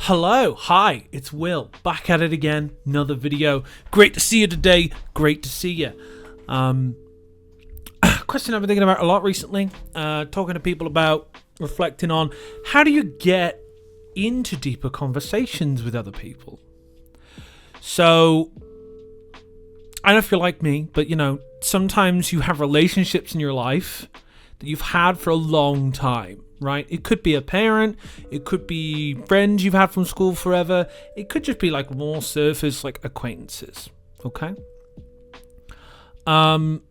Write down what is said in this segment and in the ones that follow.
Hello, hi, it's Will, back at it again, another video. Great to see you today, great to see you. Question I've been thinking about a lot recently, talking to people about, reflecting on, how do you get into deeper conversations with other people? So, I don't know if you're like me, but sometimes you have relationships in your life that you've had for a long time. Right? It could be a parent, it could be friends you've had from school forever, it could just be like more surface like acquaintances. Okay? And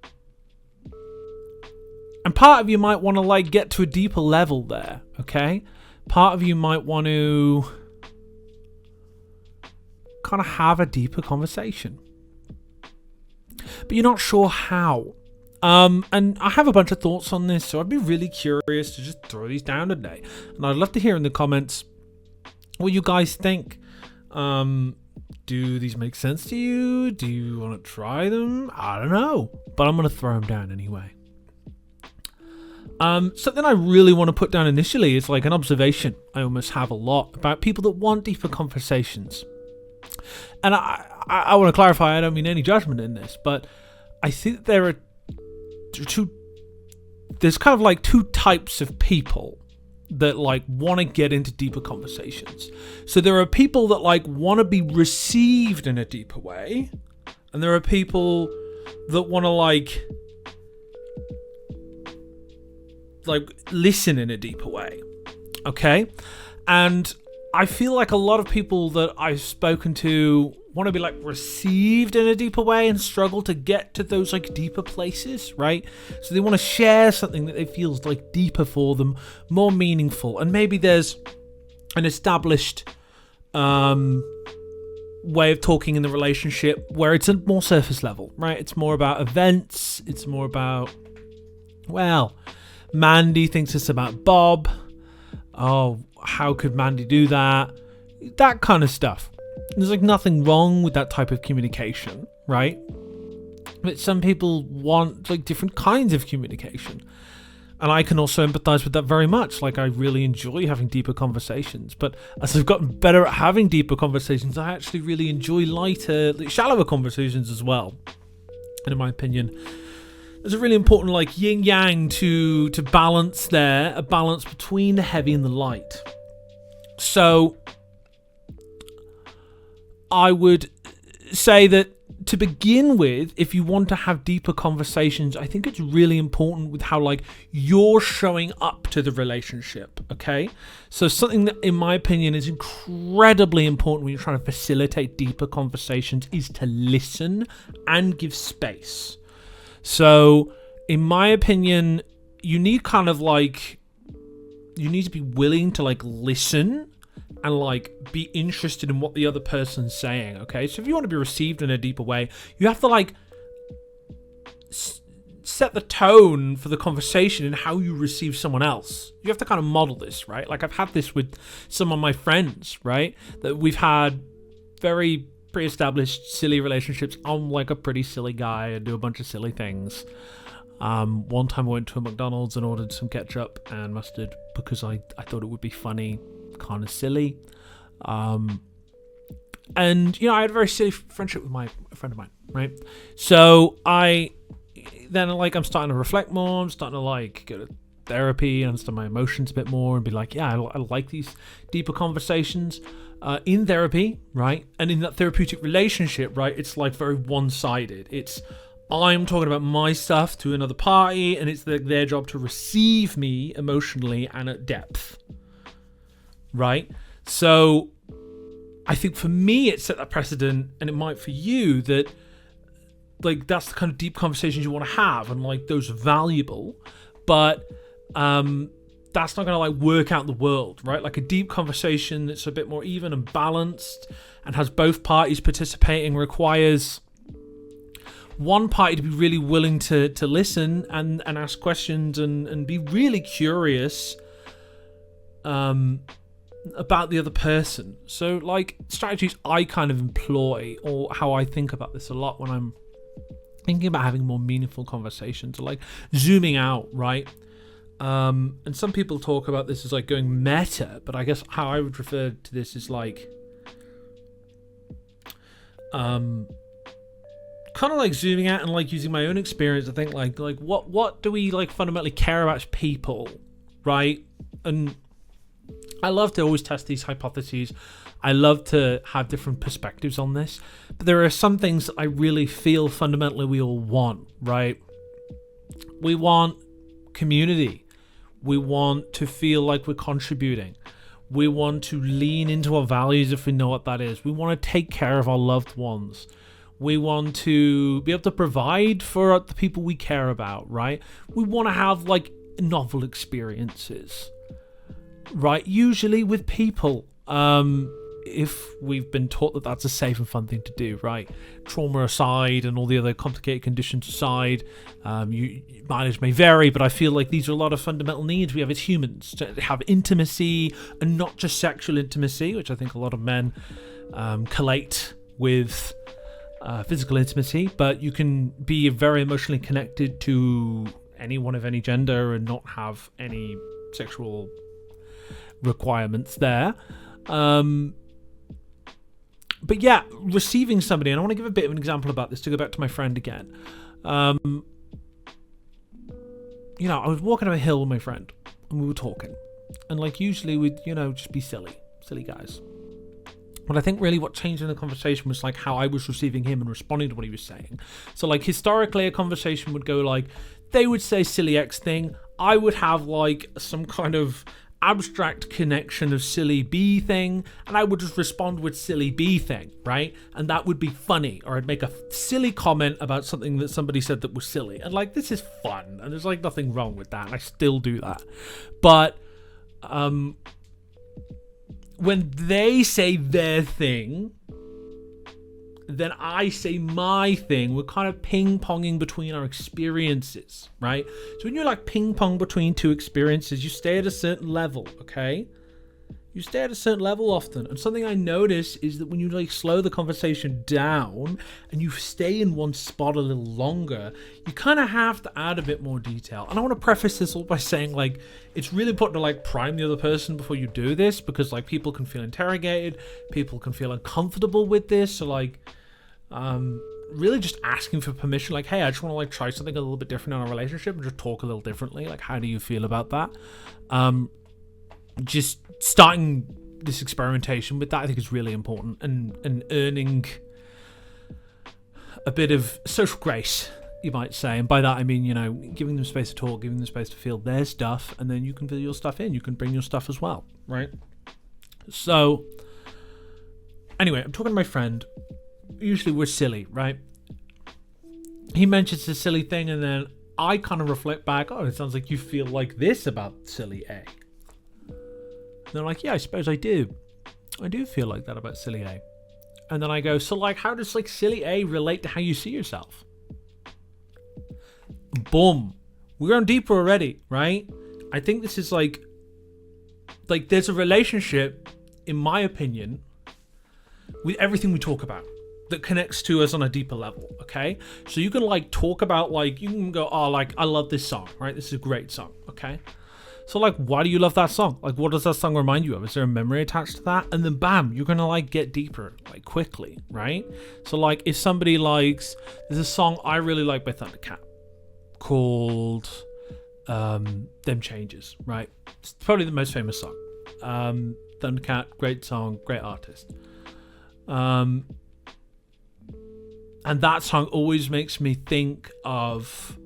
part of you might want to like get to a deeper level there, okay? Part of you might want to kind of have a deeper conversation. But you're not sure how. And I have a bunch of thoughts on this, so I'd be really curious to just throw these down today. And I'd love to hear in the comments what you guys think. Do these make sense to you? Do you want to try them? I don't know, but I'm going to throw them down anyway. Something I really want to put down initially is like an observation I almost have a lot about people that want deeper conversations. And I want to clarify, I don't mean any judgment in this, but I think there's kind of like two types of people that like want to get into deeper conversations. So there are people that like want to be received in a deeper way, and there are people that want to like listen in a deeper way. Okay? And I feel like a lot of people that I've spoken to want to be like received in a deeper way and struggle to get to those like deeper places, right? So they want to share something that they feel is like deeper for them, more meaningful. And maybe there's an established way of talking in the relationship where it's a more surface level, right? It's more about events. It's more about, well, Mandy thinks it's about Bob. Oh, how could Mandy do that? That kind of stuff. There's like nothing wrong with that type of communication, right? But some people want like different kinds of communication. And I can also empathize with that very much. Like I really enjoy having deeper conversations. But as I've gotten better at having deeper conversations, I actually really enjoy lighter, like, shallower conversations as well. And in my opinion, there's a really important like yin-yang to balance there, a balance between the heavy and the light. So I would say that to begin with, if you want to have deeper conversations, I think it's really important with how like you're showing up to the relationship, okay? So something that in my opinion is incredibly important when you're trying to facilitate deeper conversations is to listen and give space. So in my opinion, you need to be willing to like listen and like be interested in what the other person's saying, okay? So if you want to be received in a deeper way, you have to like set the tone for the conversation and how you receive someone else. You have to kind of model this, right? Like I've had this with some of my friends, right? That we've had very pre-established silly relationships. I'm like a pretty silly guy and do a bunch of silly things. One time I went to a McDonald's and ordered some ketchup and mustard because I thought it would be funny, kind of silly. And I had a very silly friendship with a friend of mine, right? So I'm starting to reflect more. I'm starting to like go to therapy and understand my emotions a bit more and be like, yeah, I like these deeper conversations in therapy, right? And in that therapeutic relationship, right? It's like very one-sided. It's I'm talking about my stuff to another party, and it's their job to receive me emotionally and at depth, right? So I think for me it set that precedent, and it might for you, that like that's the kind of deep conversations you want to have, and like those are valuable, but that's not going to like work out the world, right? Like a deep conversation that's a bit more even and balanced and has both parties participating requires one party to be really willing to listen and ask questions and be really curious about the other person. So like strategies I kind of employ, or how I think about this a lot when I'm thinking about having more meaningful conversations, or like zooming out, right? And some people talk about this as like going meta, but I guess how I would refer to this is like kind of like zooming out and like using my own experience. I think like what do we like fundamentally care about as people, right? And I love to always test these hypotheses. I love to have different perspectives on this, but there are some things that I really feel fundamentally we all want, right? We want community. We want to feel like we're contributing. We want to lean into our values if we know what that is. We want to take care of our loved ones. We want to be able to provide for the people we care about, right? We want to have like novel experiences, right? Usually with people. If we've been taught that that's a safe and fun thing to do, right? Trauma aside and all the other complicated conditions aside, mileage may vary, but I feel like these are a lot of fundamental needs we have as humans, to have intimacy, and not just sexual intimacy, which I think a lot of men collate with physical intimacy, but you can be very emotionally connected to anyone of any gender and not have any sexual requirements there. But yeah, receiving somebody, and I want to give a bit of an example about this to go back to my friend again. I was walking up a hill with my friend and we were talking, and like usually we'd, just be silly guys. But I think really what changed in the conversation was like how I was receiving him and responding to what he was saying. So like historically a conversation would go like, they would say silly X thing, I would have like some kind of abstract connection of silly B thing, and I would just respond with silly B thing, right? And that would be funny, or I'd make a silly comment about something that somebody said that was silly, and like, this is fun, and there's like nothing wrong with that, and I still do that. But when they say their thing, then I say my thing. We're kind of ping-ponging between our experiences, right? So when you're like ping-pong between two experiences, you stay at a certain level, okay? You stay at a certain level often. And something I notice is that when you like slow the conversation down and you stay in one spot a little longer, you kind of have to add a bit more detail. And I want to preface this all by saying like, it's really important to like prime the other person before you do this, because like people can feel interrogated, people can feel uncomfortable with this. So like, really just asking for permission, like, hey, I just want to like try something a little bit different in our relationship and just talk a little differently. Like, how do you feel about that? Just starting this experimentation with that, I think, is really important, and earning a bit of social grace, you might say. And by that I mean, giving them space to talk, giving them space to feel their stuff, and then you can fill your stuff in. You can bring your stuff as well, right? So anyway, I'm talking to my friend. Usually we're silly, right? He mentions a silly thing, and then I kind of reflect back, oh, it sounds like you feel like this about silly A. And they're like, yeah, I suppose I do. I do feel like that about silly A. And then I go, so like, how does like silly A relate to how you see yourself? Boom. We're going deeper already, right? I think this is like there's a relationship, in my opinion, with everything we talk about that connects to us on a deeper level, okay? So you can like talk about like, you can go, oh, like, I love this song, right? This is a great song, okay? So like, why do you love that song? Like, what does that song remind you of? Is there a memory attached to that? And then bam, you're gonna like get deeper, like quickly, right? So like, if somebody likes, there's a song I really like by Thundercat called Them Changes, right? It's probably the most famous song. Thundercat, great song, great artist. And that song always makes me think of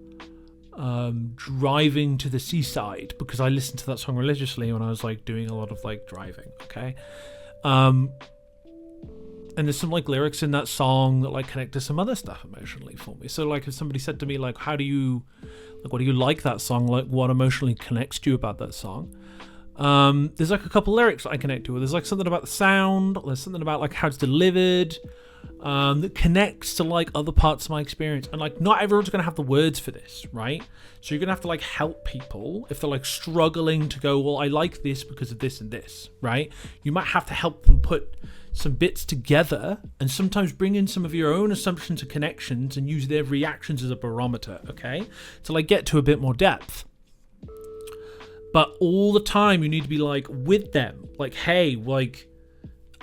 driving to the seaside, because I listened to that song religiously when I was like doing a lot of like driving, okay? And there's some like lyrics in that song that like connect to some other stuff emotionally for me. So like, if somebody said to me like, what do you like that song? Like, what emotionally connects to you about that song? There's like a couple lyrics that I connect to. There's like something about the sound, there's something about like how it's delivered, that connects to like other parts of my experience. And like, not everyone's gonna have the words for this, right? So you're gonna have to like help people if they're like struggling to go, well, I like this because of this and this, right? You might have to help them put some bits together, and sometimes bring in some of your own assumptions and connections and use their reactions as a barometer, okay? To like get to a bit more depth. But all the time you need to be like with them, like, hey, like,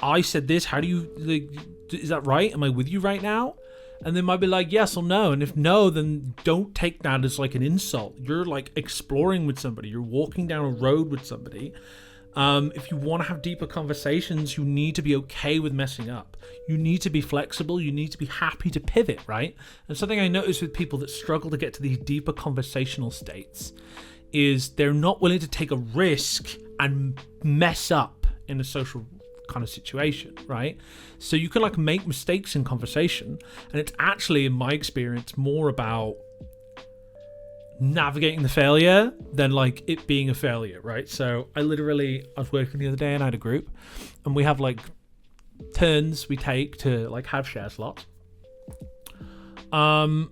I said this, how do you, like, is that right? Am I with you right now? And they might be like yes or no, and if no, then don't take that as like an insult. You're like exploring with somebody, you're walking down a road with somebody. If you want to have deeper conversations, you need to be okay with messing up. You need to be flexible. You need to be happy to pivot, right? And something I notice with people that struggle to get to these deeper conversational states is they're not willing to take a risk and mess up in a social kind of situation, right? So you can like make mistakes in conversation, and it's actually, in my experience, more about navigating the failure than like it being a failure, right? So I was working the other day and I had a group, and we have like turns we take to like have share slots. And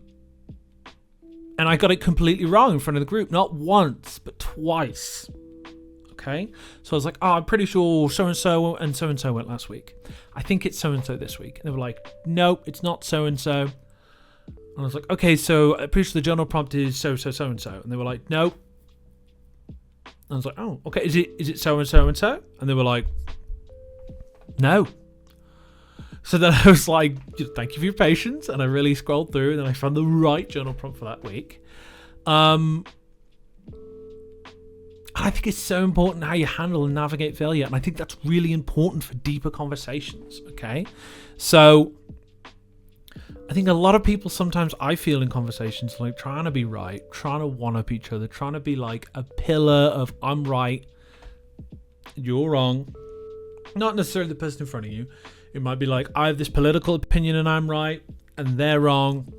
I got it completely wrong in front of the group, not once but twice. Okay, so I was like, oh, I'm pretty sure so-and-so and so-and-so went last week. I think it's so-and-so this week. And they were like, nope, it's not so-and-so. And I was like, okay, so I'm pretty sure the journal prompt is so-and-so. And they were like, nope. And I was like, oh, okay, is it so-and-so and so? And they were like, no. So then I was like, thank you for your patience. And I really scrolled through, and then I found the right journal prompt for that week. I think it's so important how you handle and navigate failure. And I think that's really important for deeper conversations, okay? So I think a lot of people, sometimes I feel in conversations, like trying to be right, trying to one-up each other, trying to be like a pillar of I'm right, you're wrong. Not necessarily the person in front of you. It might be like, I have this political opinion and I'm right and they're wrong.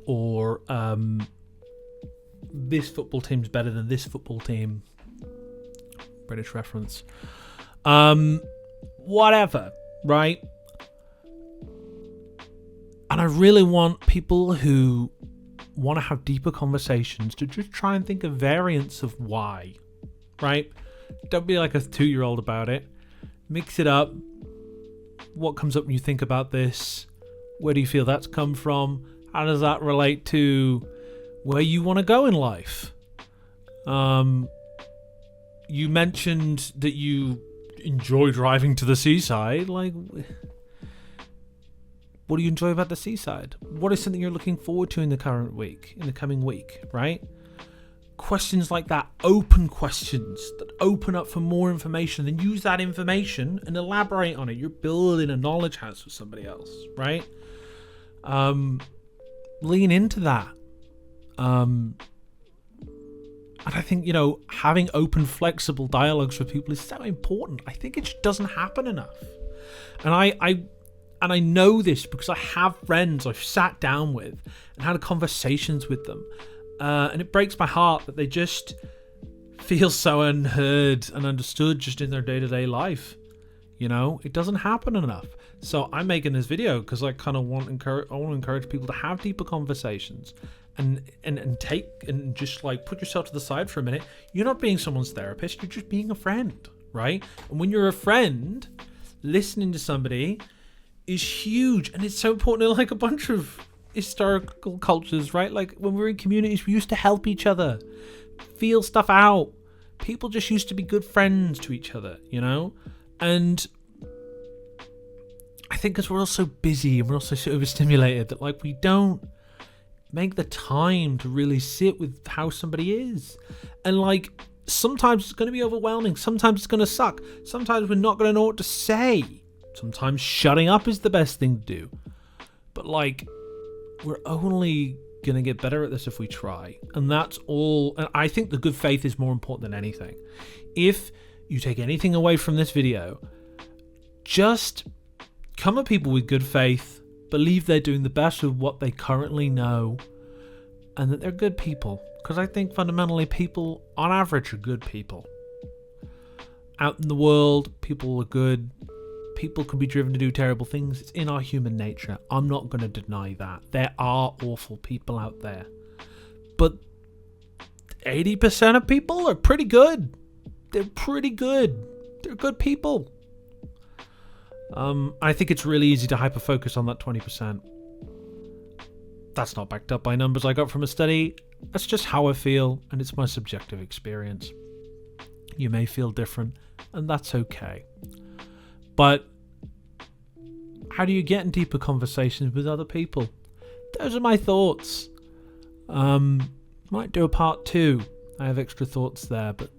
Or this football team's better than this football team. British reference. Whatever, right? And I really want people who want to have deeper conversations to just try and think of variants of why, right? Don't be like a 2-year-old about it. Mix it up. What comes up when you think about this? Where do you feel that's come from? How does that relate to where you want to go in life? You mentioned that you enjoy driving to the seaside. Like, what do you enjoy about the seaside? What is something you're looking forward to in the coming week, right? Questions like that, open questions that open up for more information, then use that information and elaborate on it. You're building a knowledge house with somebody else, right? Lean into that. And I think, having open, flexible dialogues with people is so important. I think it just doesn't happen enough. And I know this because I have friends I've sat down with and had conversations with them. And it breaks my heart that they just feel so unheard and understood just in their day-to-day life. It doesn't happen enough. So I'm making this video because I kind of want to encourage people to have deeper conversations and just like put yourself to the side for a minute. You're not being someone's therapist. You're just being a friend, right? And when you're a friend, listening to somebody is huge. And it's so important in like a bunch of historical cultures, right? Like when we're in communities, we used to help each other, feel stuff out. People just used to be good friends to each other, And I think because we're all so busy and we're all so overstimulated that like we don't make the time to really sit with how somebody is. And like sometimes it's going to be overwhelming, sometimes it's going to suck, sometimes we're not going to know what to say, sometimes shutting up is the best thing to do. But like, we're only going to get better at this if we try. And that's all. And I think the good faith is more important than anything. If you take anything away from this video, just come at people with good faith, believe they're doing the best with what they currently know, and that they're good people. Because I think fundamentally people, on average, are good people. Out in the world, people are good. People can be driven to do terrible things. It's in our human nature. I'm not going to deny that. There are awful people out there. But 80% of people are pretty good. They're pretty good. They're good people. I think it's really easy to hyper-focus on that 20%. That's not backed up by numbers I got from a study. That's just how I feel, and it's my subjective experience. You may feel different, and that's okay. But how do you get in deeper conversations with other people? Those are my thoughts. Might do a part 2. I have extra thoughts there, but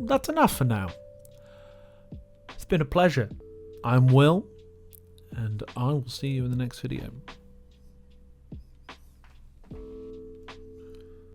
that's enough for now. It's been a pleasure. I'm Will, and I will see you in the next video.